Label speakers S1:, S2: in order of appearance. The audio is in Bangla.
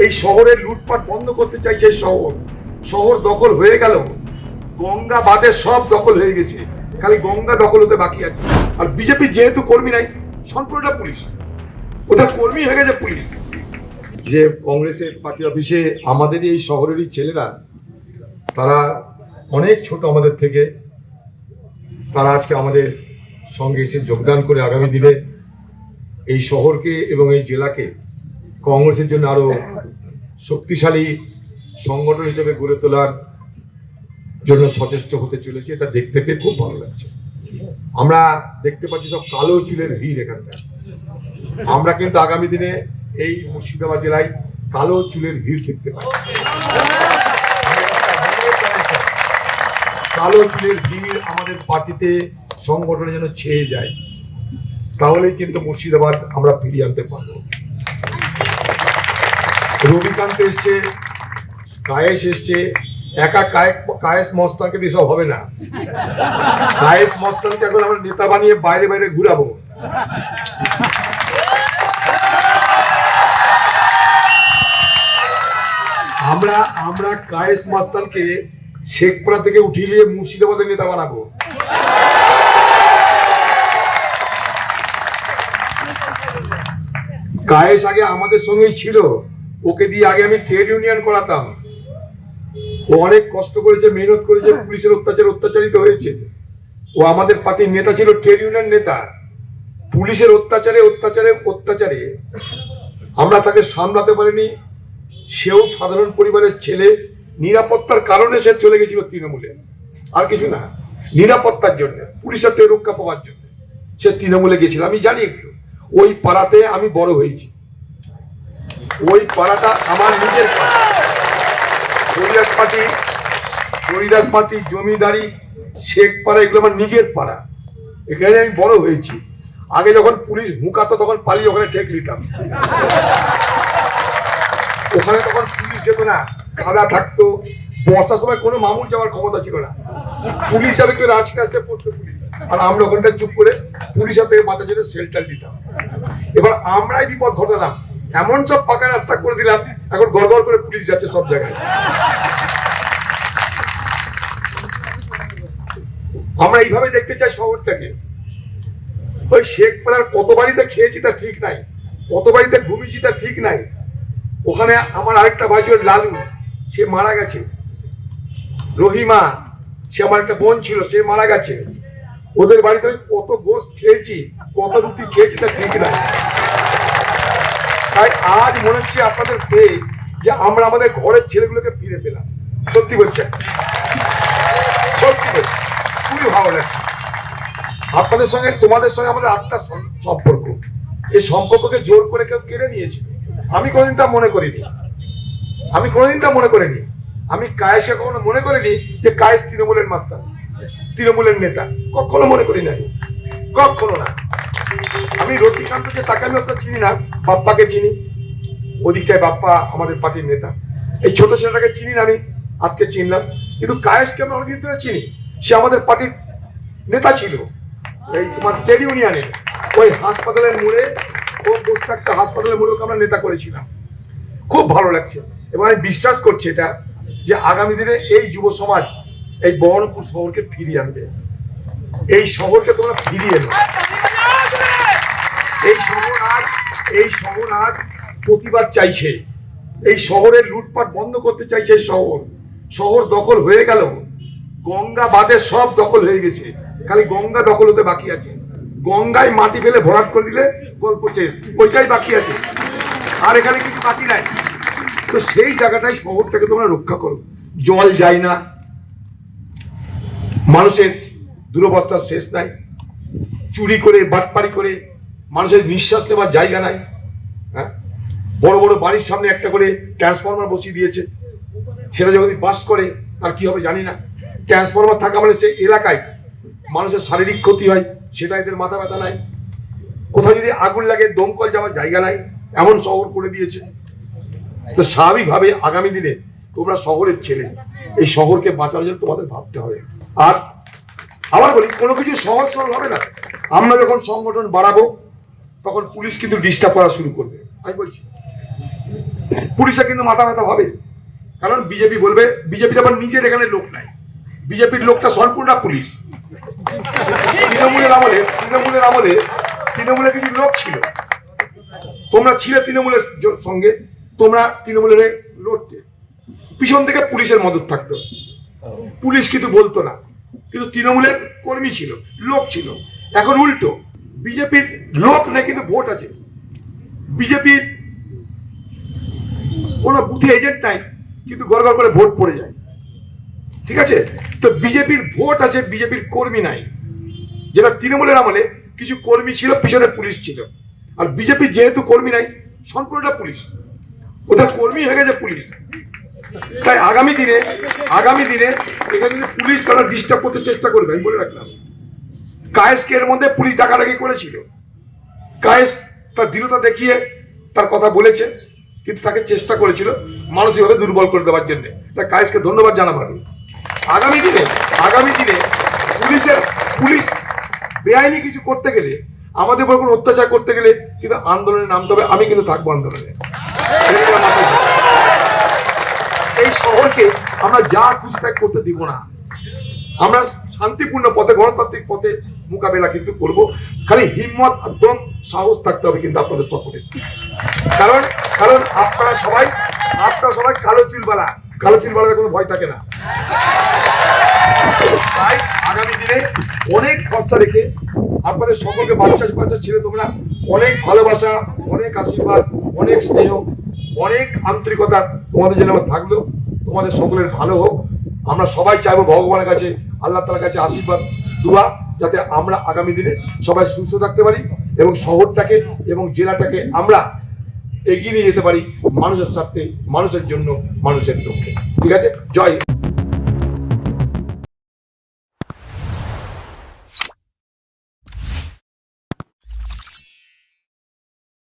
S1: এই শহরের লুটপাট বন্ধ করতে চাইছে। শহর দখল হয়ে গেল, গঙ্গা বাদে সব দখল হয়ে গেছে, খালি গঙ্গা দখল হতে বাকি আছে। আর বিজেপি যেহেতু কর্মী নাই, সম্পূর্ণটা পুলিশ, ওদের কর্মী হয়ে গেছে পুলিশ। যে কংগ্রেসের পার্টি অফিসে আমাদের এই শহরেরই ছেলেরা, তারা অনেক ছোট আমাদের থেকে, তারা আজকে আমাদের সঙ্গে এসে যোগদান করে আগামী দিনে এই শহরকে এবং এই জেলাকে কংগ্রেসের জন্য আরো শক্তিশালী সংগঠন হিসেবে গড়ে তোলার জন্য সচেষ্ট হতে চলেছে। এটা দেখতে পেয়ে খুব ভালো লাগছে। আমরা দেখতে পাচ্ছি সব কালো চুলের ভিড় এখানটা। আমরা কিন্তু আগামী দিনে এই মুর্শিদাবাদ জেলায় কালো চুলের ভিড় দেখতে পাই। কালো চুলের ভিড় আমাদের পার্টিতে সংগঠনের জন্য ছেয়ে যায়, তাহলেই কিন্তু মুর্শিদাবাদ আমরা ফিরিয়ে আনতে পারবো। রবিকান্ত এসছে, কায়েস এসছে, একা কায়েস মস্তানকে দিয়ে সব হবে না। কায়েস মস্তানকে এখন আমরা নেতা বানিয়ে বাইরে বাইরে ঘুরাবো। আমরা কায়েস মস্তানকে শেখপুরা থেকে উঠিয়ে নিয়ে মুর্শিদাবাদের নেতা বানাবো। কায়েস আগে আমাদের সঙ্গেই ছিল, ওকে দিয়ে আগে আমি ট্রেড ইউনিয়ন করাতাম। ও অনেক কষ্ট করেছে, মেহনত করেছে, পুলিশের অত্যাচারিত হয়েছে। ও আমাদের পার্টির নেতা ছিল, ট্রেড ইউনিয়ন নেতা। পুলিশের অত্যাচারে আমরা তাকে সামলাতে পারিনি। সেও সাধারণ পরিবারের ছেলে, নিরাপত্তার কারণে সে চলে গেছিল তৃণমূলে, আর কিছু না। নিরাপত্তার জন্য, পুলিশের থেকে রক্ষা পাওয়ার জন্য সে তৃণমূলে গেছিল। আমি জানি একটু, ওই পাড়াতে আমি বড় হয়েছি। ওই পাড়াটা আমার নিজের পাড়া। হরিদাস পার্টি জমিদারি শেখপাড়া, এগুলো আমার নিজের পাড়া। এখানে আমি বড় হয়েছি। আগে যখন পুলিশ মুকাতো তখন পালিয়ে ওখানে ঠেক নিতাম। ওখানে তখন পুলিশ যেত না, কাদা থাকতো। বর্ষার সময় কোনো মামুর যাওয়ার ক্ষমতা ছিল না, পুলিশ যাবে কেউ রাস্তায় পড়তো পুলিশ। আর আমরা ওখানটা চুপ করে পুলিশের থেকে মাথা জন্য শেল্টার দিতাম। এবার আমরাই বিপদ ঘটালাম, এমন সব পাকা রাস্তা করে দিলাম, এখন গড়গড় করে পুলিশ যাচ্ছে সব জায়গায়। আমরা এইভাবে দেখতে চাই শহরটাকে। ওই শেখপাড়ার কত বাড়িতে খেয়েছি তা ঠিক নাই, কত বাড়িতে ঘুমিয়েছি তা ঠিক নাই। ওখানে আমার আরেকটা ভাই ছিল লালু, সে মারা গেছে। রহিমা, সে আমার একটা বোন ছিল, সে মারা গেছে। ওদের বাড়িতে আমি কত গোস্ত খেয়েছি, কত রুটি খেয়েছি তা ঠিক নাই। তাই আজ মনে হচ্ছে আপনাদের পেয়ে যে আমরা আমাদের ঘরের ছেলেগুলোকে ফিরে পেলাম। সত্যি বলছেন, সত্যি বলছি, খুবই ভালো লাগছে। আপনাদের সঙ্গে, তোমাদের সঙ্গে আমাদের আত্মার সম্পর্ক, এই সম্পর্ককে জোর করে কেউ কেড়ে নিয়েছে। আমি কোনোদিন তা মনে করিনি। আমি কায়েসে কখনো মনে করিনি যে কায়েস তৃণমূলের মাস্টার, তৃণমূলের নেতা, কখনো মনে করি নাই, কখনো না। আমি রতিকান্তকে, তাকে আমি অত চিনি না, বাপ্পাকে চিনি, ওদিকটায় বাপ্পা আমাদের পার্টির নেতা। এই ছোট ছেলেটাকে চিনি না, আমি আজকে চিনলাম। কিন্তু কায়েসকে আমি অনেকদিন ধরে চিনি, সে আমাদের পার্টির নেতা ছিল। এই তোমার ট্রেড ইউনিয়নের ওই হাসপাতালের মোড়ে, ও বসে একটা হাসপাতালের মোড়ে আমরা নেতা করেছিলাম। খুব ভালো লাগছে এবং আমি বিশ্বাস করছি এটা, যে আগামী দিনে এই যুব সমাজ এই বহরমপুর শহরকে ফিরিয়ে আনবে। এই শহরকে তোমরা ফিরিয়ে এনো। এই শহর আজ প্রতিবাদ চাইছে। এই শহরের লুটপাট বন্ধ করতে চাইছে। শহর দখল হয়ে গেল, গঙ্গা বাদে সব দখল হয়ে গেছে, খালি গঙ্গা দখল হতে বাকি আছে। গঙ্গায় মাটি ফেলে ভরাট করে দিলে গল্প শেষ, ওইটাই বাকি আছে, আর এখানে কিছু বাকি নাই। তো সেই জায়গাটাই শহরটাকে তোমরা রক্ষা করো। জল যায় না, মানুষের দুরবস্থার শেষ নাই, চুরি করে বাটপাড়ি করে মানুষের নিঃশ্বাস নেওয়ার জায়গা নাই। হ্যাঁ, বড় বড় বাড়ির সামনে একটা করে ট্রান্সফরমার বসিয়ে দিয়েছে। সেটা যখন বাস করে তার কি হবে জানি না। ট্রান্সফরমার থাকা মানে সেই এলাকায় মানুষের শারীরিক ক্ষতি হয়, সেটা এদের মাথা ব্যথা নাই। কোথাও যদি আগুন লাগে দমকল যাওয়ার জায়গা নাই, এমন শহর করে দিয়েছে। তো স্বাভাবিকভাবে আগামী দিনে তোমরা শহরের ছেলে, এই শহরকে বাঁচানোর জন্য তোমাদের ভাবতে হবে। আর আবার বলি, কোনো কিছু সহজ সরল হবে না। আমরা যখন সংগঠন বাড়াবো তখন পুলিশ কিন্তু ডিস্টার্ব করা শুরু করবে। আমি বলছি পুলিশে কিন্তু মাথা ব্যথা হবে, কারণ বিজেপি বলবে বিজেপির আবার নিজের এখানে লোক নাই, বিজেপির লোকটা সম্পূর্ণ পুলিশ। তৃণমূলের কিছু লোক ছিল, তোমরা ছিলে তৃণমূলের সঙ্গে, তোমরা তৃণমূলের লড়তে, পিছন থেকে পুলিশের মদত থাকতো, পুলিশ কিন্তু বলতো না, কিন্তু তৃণমূলের কর্মী ছিল, লোক ছিল। এখন উল্টো, বিজেপির লোক নেই কিন্তু ভোট আছে, বিজেপির কোনো বুথে এজেন্ট নাই কিন্তু গড় করে ভোট পড়ে যায়, ঠিক আছে? তো বিজেপির ভোট আছে, বিজেপির কর্মী নাই। যেটা তৃণমূলের আমলে কিছু কর্মী ছিল, পিছনে পুলিশ ছিল। আর বিজেপির যেহেতু কর্মী নাই, সম্পূর্ণটা পুলিশ, ওদের কর্মী হয়ে গেছে পুলিশ। তাই আগামী দিনে এখানে পুলিশ তারা ডিস্টার্ব করতে চেষ্টা করবে, আমি বলে রাখলাম। কায়েসকে এর মধ্যে পুলিশ ডাকাডাকি করেছিল, কায়েস তার দৃঢ়তা দেখিয়ে তার কথা বলেছে, কিন্তু তাকে চেষ্টা করেছিল মানসিকভাবে দুর্বল করে দেওয়ার জন্য। তাই কায়েসকে ধন্যবাদ জানাবো আমি। আগামী দিনে পুলিশ বেআইনি কিছু করতে গেলে, আমাদের উপর কোনো অত্যাচার করতে গেলে কিন্তু আন্দোলনে নামতে হবে। আমি কিন্তু থাকবো আন্দোলনে। এই শহরকে আমরা যা খুশি তাই করতে দিব না, আমরা শান্তিপূর্ণ পথে, গণতান্ত্রিক পথে মোকাবেলা কিন্তু করব। খালি হিম্মত একদম সাহস থাকতে হবে কিন্তু আপনাদের সকলে, কারণ আপনারা সবাই কালো চিলবালাতে কোনো ভয় থাকে না। তাই আগামী দিনে অনেক খরচা রেখে আপনাদের সকলকে, বাচ্চা ছেলে তোমরা, অনেক ভালোবাসা, অনেক আশীর্বাদ, অনেক স্নেহ, অনেক আন্তরিকতা তোমাদের জন্য থাকলো। তোমাদের সকলের ভালো হোক। আমরা সবাই চাইবো ভগবানের কাছে, আল্লাহ তাআলার কাছে আশীর্বাদ, দোয়া, যাতে আমরা আগামী দিনে সবাই সুস্থ থাকতে পারি এবং শহরটাকে এবং জেলাটাকে আমরা এগিয়ে নিয়ে যেতে পারি মানুষের স্বার্থে, মানুষের জন্য, মানুষের লক্ষ্যে। ঠিক আছে? জয় হিন্দ।